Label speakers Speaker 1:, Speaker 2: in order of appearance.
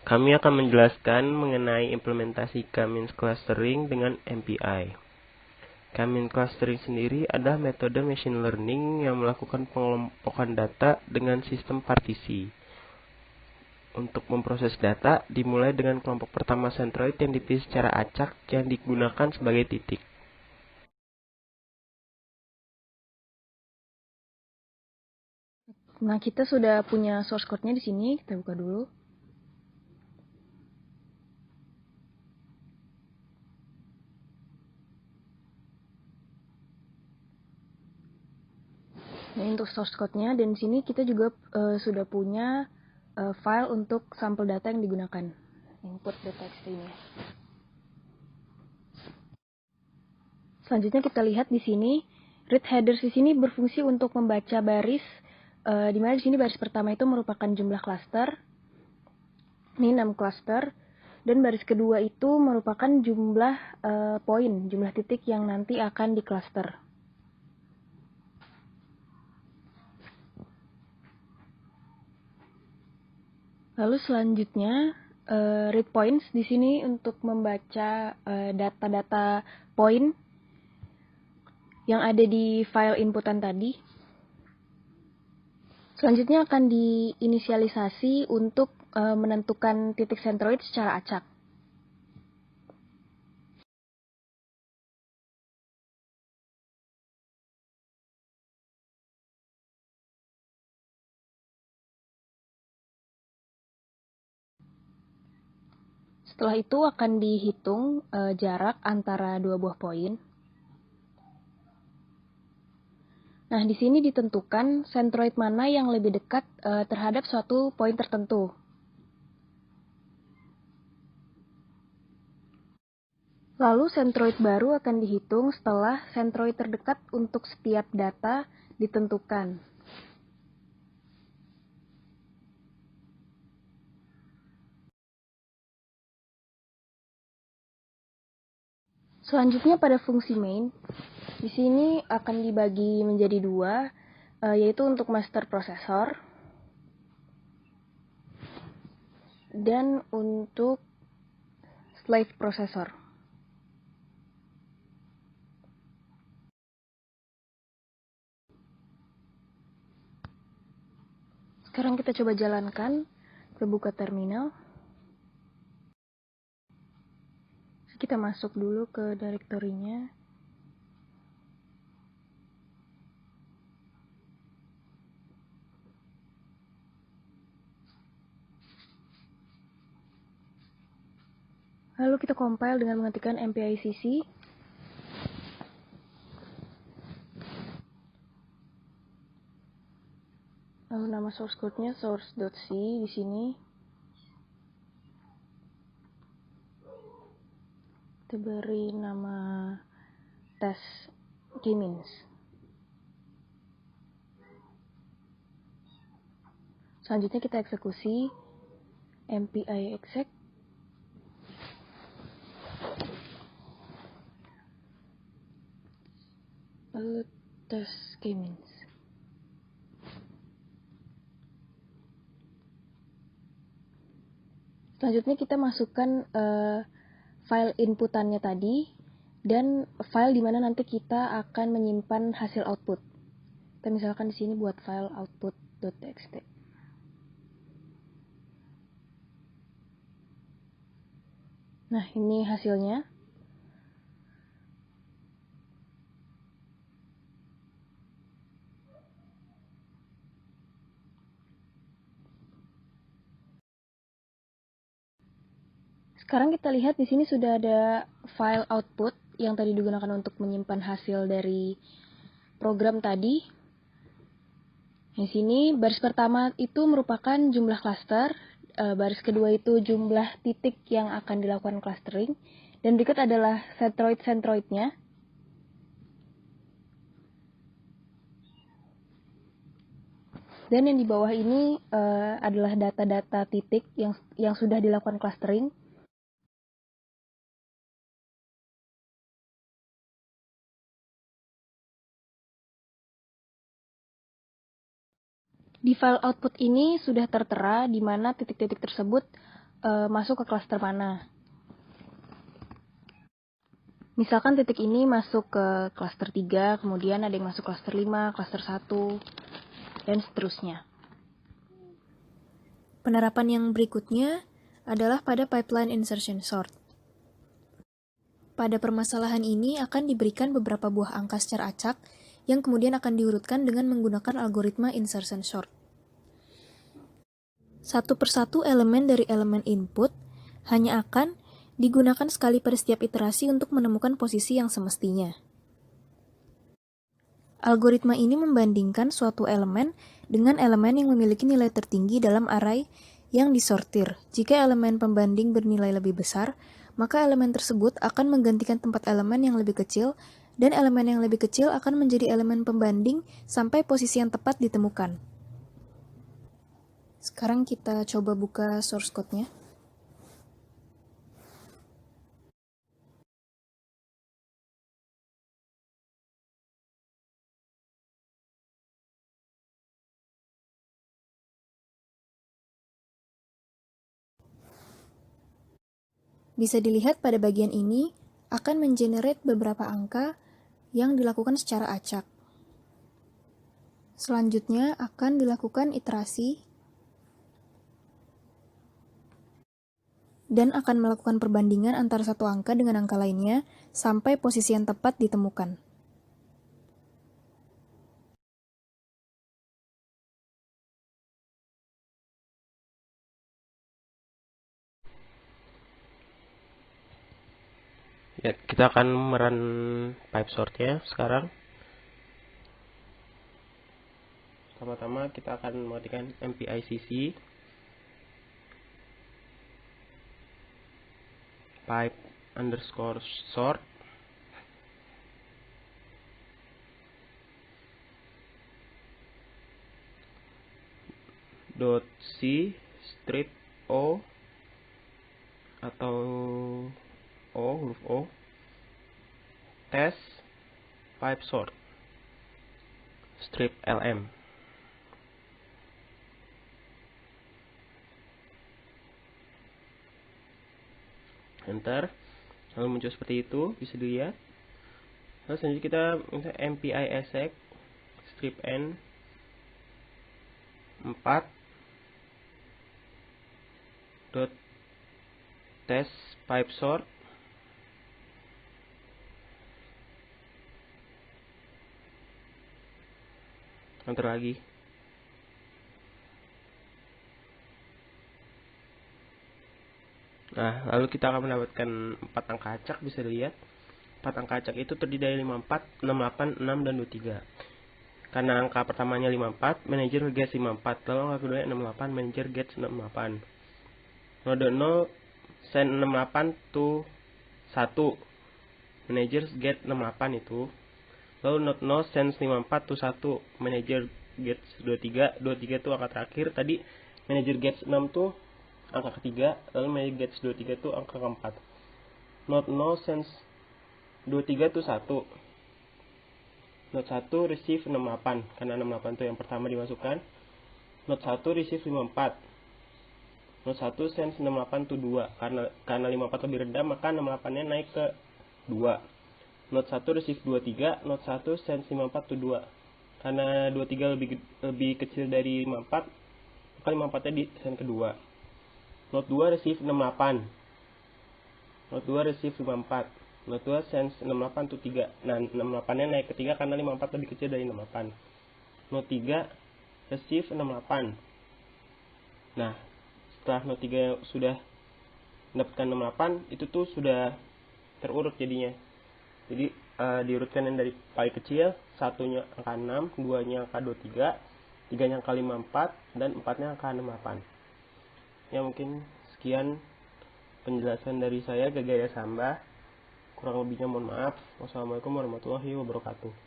Speaker 1: Kami akan menjelaskan mengenai implementasi K-means clustering dengan MPI. K-means clustering sendiri adalah metode machine learning yang melakukan pengelompokan data dengan sistem partisi. Untuk memproses data, dimulai dengan kelompok pertama centroid yang dipilih secara acak yang digunakan sebagai titik.
Speaker 2: Nah, kita sudah punya source code-nya di sini. Kita buka dulu. Nah, untuk source code-nya, dan di sini kita juga sudah punya file untuk sampel data yang digunakan. Input.txt ini. Selanjutnya kita lihat di sini, read headers di sini berfungsi untuk membaca baris, di mana di sini baris pertama itu merupakan jumlah cluster. Ini 6 cluster. Dan baris kedua itu merupakan jumlah poin, jumlah titik yang nanti akan di-cluster. Lalu selanjutnya, read points di sini untuk membaca data-data poin yang ada di file inputan tadi. Selanjutnya akan diinisialisasi untuk menentukan titik centroid secara acak. Setelah itu akan dihitung jarak antara dua buah poin. Nah, di sini ditentukan centroid mana yang lebih dekat terhadap suatu poin tertentu. Lalu centroid baru akan dihitung setelah centroid terdekat untuk setiap data ditentukan. Selanjutnya pada fungsi main, di sini akan dibagi menjadi dua, yaitu untuk master processor dan untuk slave processor. Sekarang kita coba jalankan, kita buka terminal. Kita masuk dulu ke direktorinya. Lalu kita compile dengan mengetikkan mpicc. Lalu nama source code-nya source.c di sini. Kita beri nama test K-means. Selanjutnya kita eksekusi mpi exec. Lalu test K-means. Selanjutnya kita masukkan file inputannya tadi dan file di mana nanti kita akan menyimpan hasil output. Kita misalkan di sini buat file output.txt. Nah, ini hasilnya. Sekarang kita lihat di sini sudah ada file output yang tadi digunakan untuk menyimpan hasil dari program tadi. Di sini baris pertama itu merupakan jumlah cluster, baris kedua itu jumlah titik yang akan dilakukan clustering, dan berikut adalah centroid-centroidnya. Dan yang di bawah ini adalah data-data titik yang sudah dilakukan clustering. Di file output ini sudah tertera di mana titik-titik tersebut masuk ke klaster mana. Misalkan titik ini masuk ke klaster 3, kemudian ada yang masuk klaster 5, klaster 1, dan seterusnya. Penerapan yang berikutnya adalah pada pipeline insertion sort. Pada permasalahan ini akan diberikan beberapa buah angka secara acak yang kemudian akan diurutkan dengan menggunakan algoritma insertion sort. Satu persatu elemen dari elemen input hanya akan digunakan sekali pada setiap iterasi untuk menemukan posisi yang semestinya. Algoritma ini membandingkan suatu elemen dengan elemen yang memiliki nilai tertinggi dalam array yang disortir. Jika elemen pembanding bernilai lebih besar, maka elemen tersebut akan menggantikan tempat elemen yang lebih kecil, dan elemen yang lebih kecil akan menjadi elemen pembanding sampai posisi yang tepat ditemukan. Sekarang kita coba buka source code-nya. Bisa dilihat pada bagian ini akan mengenerate beberapa angka yang dilakukan secara acak. Selanjutnya akan dilakukan iterasi dan akan melakukan perbandingan antara satu angka dengan angka lainnya sampai posisi yang tepat ditemukan.
Speaker 1: Ya, kita akan merun pipe sortnya sekarang. Pertama-tama kita akan mematikan MPICC pipe underscore sort .c strip o atau huruf O test pipe sort strip lm. Enter, lalu muncul seperti itu, bisa dilihat. Lalu selanjutnya kita MPI strip n 4 dot test pipe sort enter lagi. Nah, lalu kita akan mendapatkan 4 angka acak, bisa dilihat. 4 angka acak itu terdiri dari 54, 68, 6, dan 23. Karena angka pertamanya 54, manager gets 54. Lalu angka kedua 68, manager gets 68. Node 0 send 68 to 1. Manager get 68 itu. Lalu node 0 send 54 to 1. Manager gets 23. 23 itu angka terakhir. Tadi manager gets 6 tuh angka ketiga, lalu manager gets 23 itu angka keempat. Node 0 sends 23 itu 1. Node 1 receive 68, karena 68 itu yang pertama dimasukkan. Node 1 receive 54. Node 1 sends 68 to 2, karena 54 lebih rendah, maka 68 nya naik ke 2. Node 1 receive 23, node 1 sends 54 to 2. Karena 23 lebih kecil dari 54, maka 54 nya di send ke 2. Node 2 receive 68. Node 2 receive 54. Node 2 sends 68 to 3. Nah, 68 nya naik ke 3 karena 54 lebih kecil dari 68. Node 3 receive 68. Nah, setelah node 3 sudah mendapatkan 68, itu tuh sudah terurut jadinya. Jadi diurutkan yang dari paling kecil, satunya angka 6, duanya angka 23, tiganya angka 54, dan 4-nya angka 68. Ya, mungkin sekian penjelasan dari saya, Gagaya Samba. Kurang lebihnya mohon maaf. Wassalamualaikum warahmatullahi wabarakatuh.